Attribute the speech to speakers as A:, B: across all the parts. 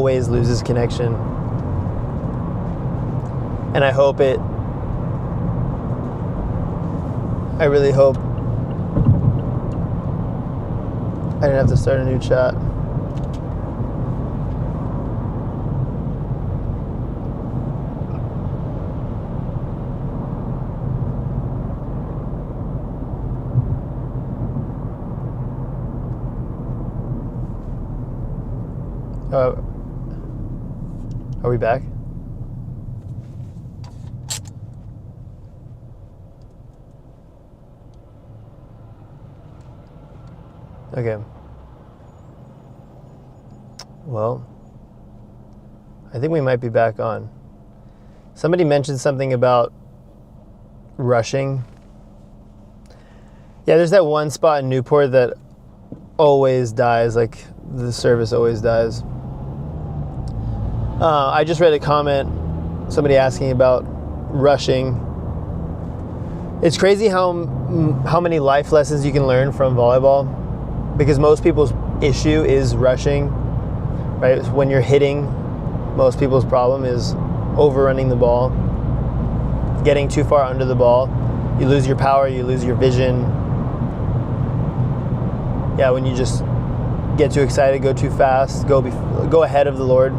A: always loses connection. And I really hope I didn't have to start a new chat. Are we back? Okay. Well, I think we might be back on. Somebody mentioned something about rushing. Yeah, there's that one spot in Newport that always dies, like the service always dies. I just read a comment, somebody asking about rushing. It's crazy how many life lessons you can learn from volleyball, because most people's issue is rushing, right? When you're hitting, most people's problem is overrunning the ball, getting too far under the ball. You lose your power, you lose your vision. Yeah, when you just get too excited, go too fast, go ahead of the Lord.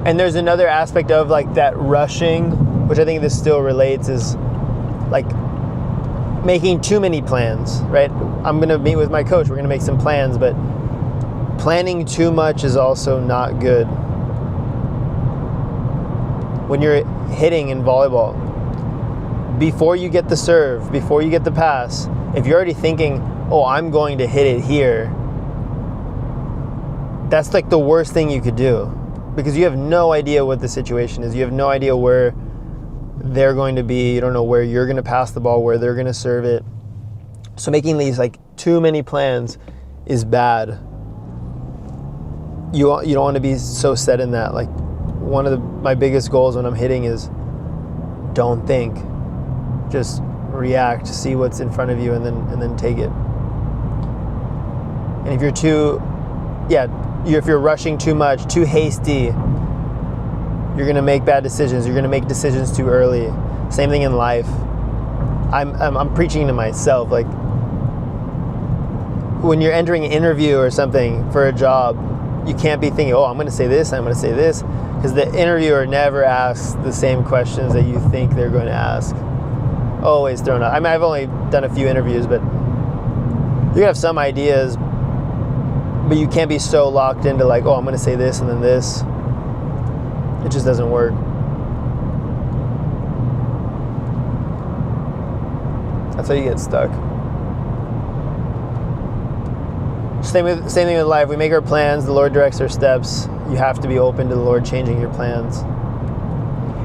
A: And there's another aspect of like that rushing, which I think this still relates, is like making too many plans, right? I'm gonna meet with my coach, we're gonna make some plans, but planning too much is also not good. When you're hitting in volleyball, before you get the serve, before you get the pass, if you're already thinking, oh, I'm going to hit it here, that's like the worst thing you could do, because you have no idea what the situation is. You have no idea where they're going to be. You don't know where you're going to pass the ball, where they're going to serve it. So making these like too many plans is bad. You don't want to be so set in that. Like one of my biggest goals when I'm hitting is don't think. Just react, see what's in front of you, and then take it. And if you're rushing too much, too hasty, you're gonna make bad decisions. You're gonna make decisions too early. Same thing in life. I'm preaching to myself. Like when you're entering an interview or something for a job, you can't be thinking, oh, I'm gonna say this, I'm gonna say this, because the interviewer never asks the same questions that you think they're going to ask. Always thrown out. I mean, I've only done a few interviews, but you have some ideas, but you can't be so locked into like, oh, I'm going to say this and then this. It just doesn't work. That's how you get stuck. Same thing with life. We make our plans, the Lord directs our steps. You have to be open to the Lord changing your plans.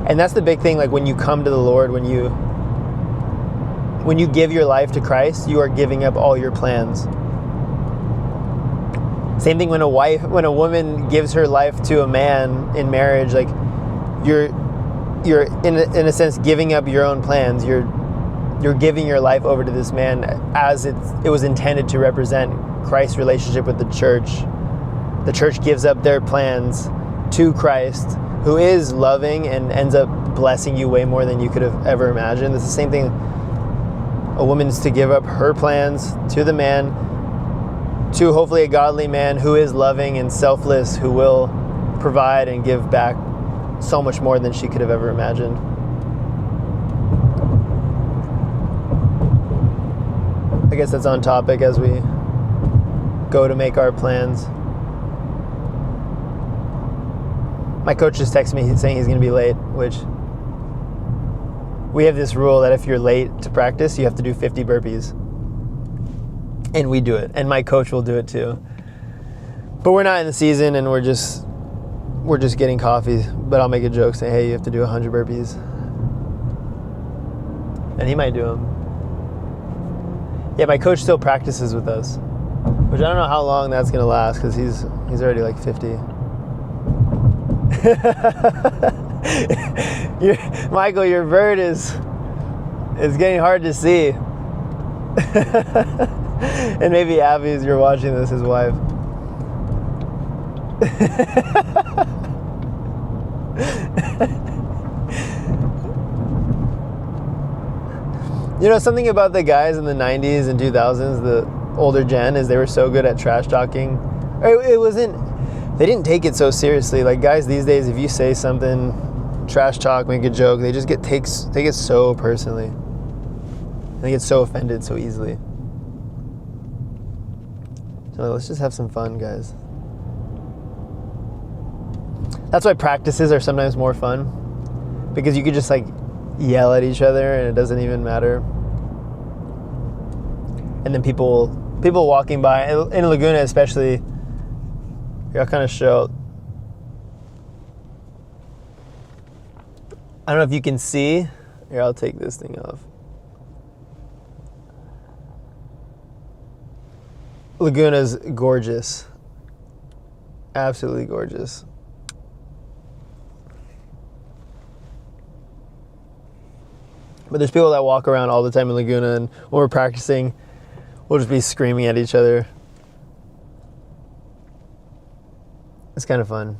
A: And that's the big thing, like when you come to the Lord, when you give your life to Christ, you are giving up all your plans. Same thing when a woman gives her life to a man in marriage, like you're in a sense giving up your own plans. You're giving your life over to this man as it was intended to represent Christ's relationship with the church. The church gives up their plans to Christ, who is loving and ends up blessing you way more than you could have ever imagined. It's the same thing. A woman's to give up her plans to the man, to hopefully a godly man who is loving and selfless, who will provide and give back so much more than she could have ever imagined. I guess that's on topic as we go to make our plans. My coach just texted me saying he's going to be late, which we have this rule that if you're late to practice, you have to do 50 burpees. And we do it. And my coach will do it too. But we're not in the season and we're just getting coffee. But I'll make a joke saying, hey, you have to do 100 burpees. And he might do them. Yeah, my coach still practices with us. Which I don't know how long that's going to last because he's already like 50. Michael, your bird is getting hard to see. And maybe Abby, as you're watching this, his wife. You know, something about the guys in the 90s and 2000s, the older gen, is they were so good at trash talking. It wasn't, they didn't take it so seriously. Like guys these days, if you say something, trash talk, make a joke, they just take it so personally. They get so offended so easily. So let's just have some fun, guys. That's why practices are sometimes more fun, because you could just like yell at each other and it doesn't even matter. And then people walking by in Laguna especially, I'll kind of show. I don't know if you can see. Here, I'll take this thing off. Laguna's gorgeous. Absolutely gorgeous. But there's people that walk around all the time in Laguna, and when we're practicing, we'll just be screaming at each other. It's kind of fun.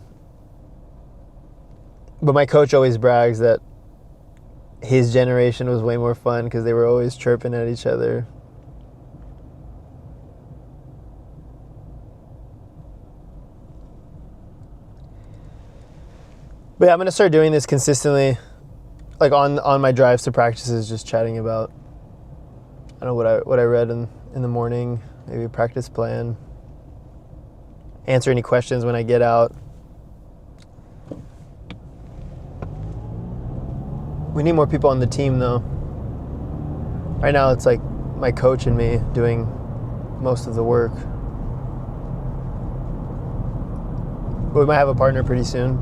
A: But my coach always brags that his generation was way more fun because they were always chirping at each other. But yeah, I'm going to start doing this consistently. Like on my drives to practices, just chatting about, I don't know, what I read in the morning, maybe a practice plan, answer any questions when I get out. We need more people on the team though. Right now it's like my coach and me doing most of the work. But we might have a partner pretty soon.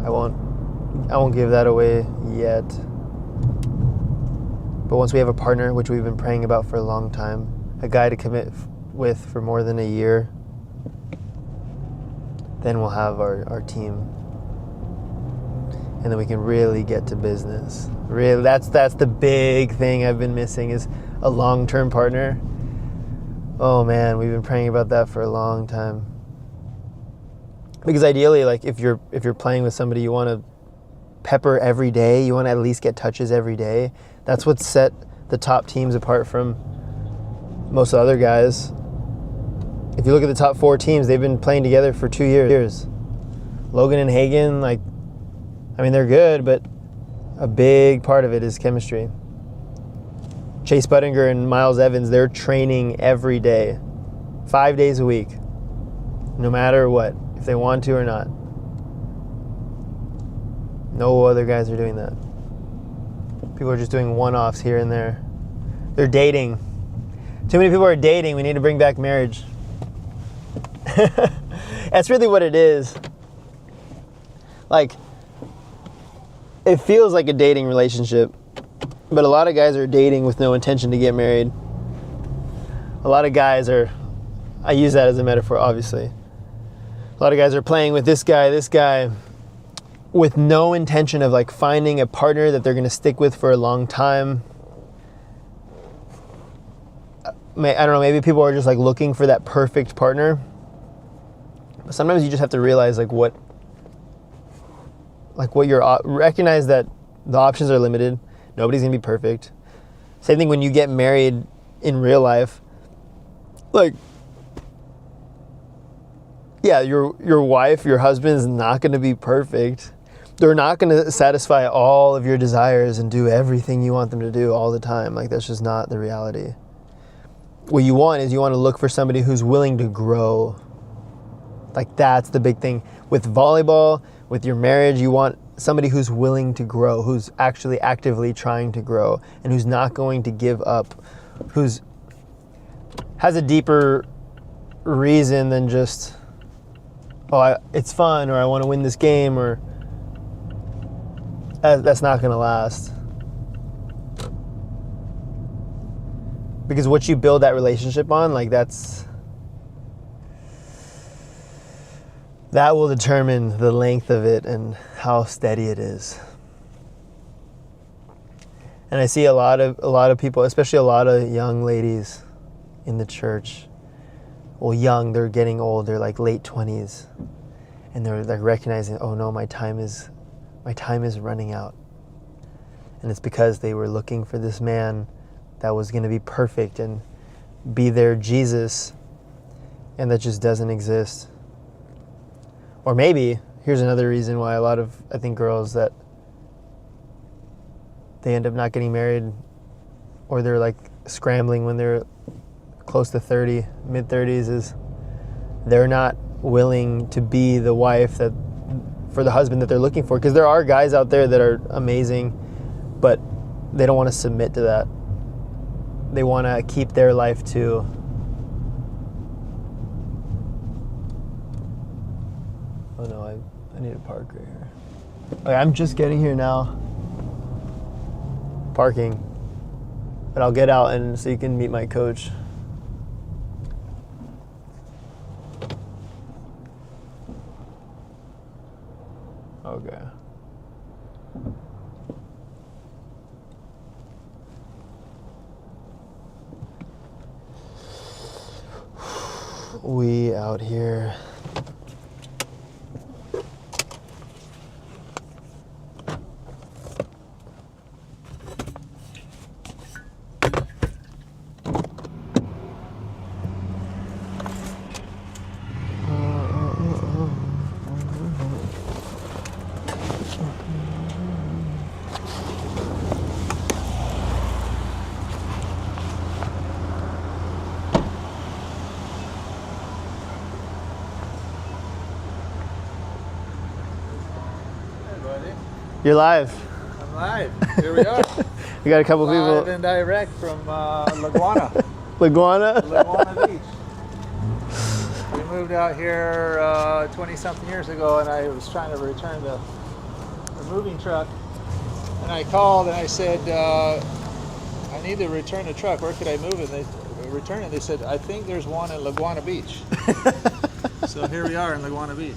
A: I won't give that away yet. But once we have a partner, which we've been praying about for a long time, a guy to commit with for more than a year, then we'll have our team. And then we can really get to business. Really, that's the big thing I've been missing, is a long-term partner. Oh man, we've been praying about that for a long time. Because ideally, like if you're playing with somebody, you want to pepper every day. You want to at least get touches every day. That's what set the top teams apart from most of the other guys. If you look at the top 4 teams, they've been playing together for 2 years. Logan and Hagen, they're good, but a big part of it is chemistry. Chase Buttinger and Miles Evans, they're training every day, 5 days a week, no matter what, if they want to or not. No other guys are doing that. People are just doing one-offs here and there. They're dating. Too many people are dating. We need to bring back marriage. That's really what it is. Like, it feels like a dating relationship, but a lot of guys are dating with no intention to get married. A lot of guys are, I use that as a metaphor, obviously. A lot of guys are playing with this guy, with no intention of like finding a partner that they're going to stick with for a long time. I don't know, maybe people are just like looking for that perfect partner. But sometimes you just have to realize recognize that the options are limited. Nobody's going to be perfect. Same thing when you get married in real life. Like, yeah, your wife, your husband is not going to be perfect. They're not going to satisfy all of your desires and do everything you want them to do all the time. Like, that's just not the reality. What you want is you want to look for somebody who's willing to grow. Like, that's the big thing. With volleyball, with your marriage, you want somebody who's willing to grow, who's actually actively trying to grow, and who's not going to give up, who's has a deeper reason than just, it's fun, or I want to win this game, or that's not going to last. Because what you build that relationship on, like that will determine the length of it and how steady it is. And I see a lot of people, especially a lot of young ladies in the church. Well, young, they're getting old. They're like late 20s, and they're like recognizing, oh no, my time is running out. And it's because they were looking for this man that was going to be perfect and be their Jesus, and that just doesn't exist. Or maybe here's another reason why a lot of, I think, girls that they end up not getting married, or they're like scrambling when they're close to 30, mid-30s, is they're not willing to be the wife that for the husband that they're looking for. Because there are guys out there that are amazing, but they don't want to submit to that. They want to keep their life too. Oh no, I need to park right here. Okay, I'm just getting here now. Parking. But I'll get out and so you can meet my coach. Okay. We out here. You're live.
B: I'm live. Here we are.
A: We got a couple
B: Live
A: people.
B: and direct from La Guana.
A: Laguana?
B: La Guana Beach. We moved out here 20-something years ago, and I was trying to return the moving truck. And I called and I said, I need to return the truck. Where could I move it? They returned it. They said, I think there's one in La Guana Beach. So here we are in La Guana Beach.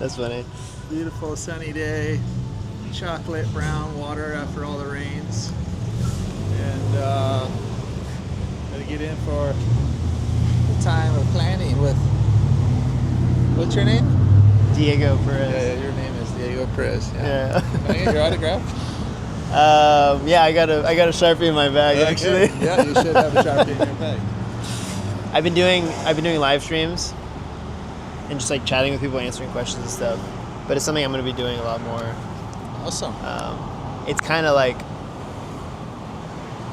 A: That's funny.
B: Beautiful sunny day. Chocolate brown water after all the rains, and gonna get in for the time of planning with, what's your name?
A: Diego Perez.
B: Yeah, your name is Diego Perez.
A: Yeah.
B: Can I get your autograph?
A: Yeah, I got a Sharpie in my bag actually.
B: Okay. Yeah, you should have a Sharpie in your bag.
A: I've been doing live streams and just like chatting with people, answering questions and stuff. But it's something I'm going to be doing a lot more.
B: Awesome.
A: It's kind of like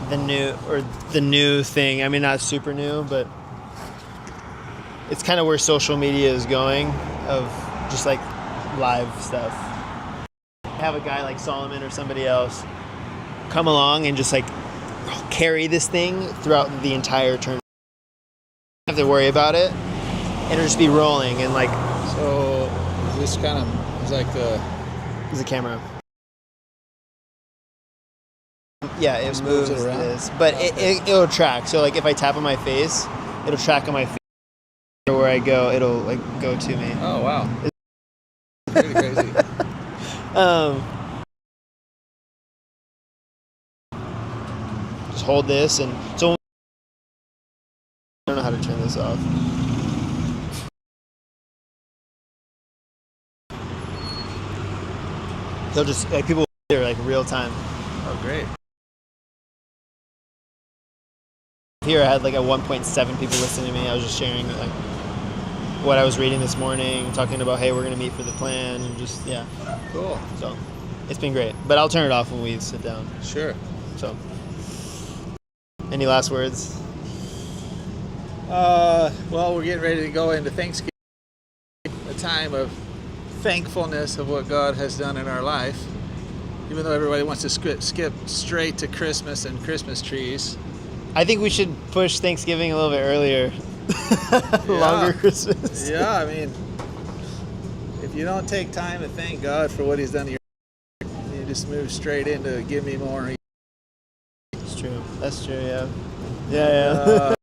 A: the new thing. I mean, not super new, but it's kind of where social media is going, of just like live stuff. Have a guy like Solomon or somebody else come along and just like carry this thing throughout the entire tournament. You don't have to worry about it. It'll just be rolling and like.
B: So this kind of is like
A: It's a camera. Yeah, it moves
B: it around?
A: this, but it'll track. So like if I tap on my face, it'll track on my face. Where I go, it'll like go to me.
B: Oh wow. Pretty crazy.
A: Just hold this, and so I don't know how to turn this off. They'll just like people there like real time.
B: Oh great.
A: Here I had like a 1.7 people listening to me. I was just sharing like what I was reading this morning, talking about, hey, we're gonna meet for the plan, and just yeah.
B: Cool.
A: So it's been great. But I'll turn it off when we sit down.
B: Sure.
A: So any last words?
B: Well, we're getting ready to go into Thanksgiving, a time of thankfulness of what God has done in our life. Even though everybody wants to skip straight to Christmas and Christmas trees.
A: I think we should push Thanksgiving a little bit earlier. Longer Christmas.
B: Yeah, I mean, if you don't take time to thank God for what He's done in your life, you just move straight into give me more.
A: It's true. That's true, yeah. Yeah.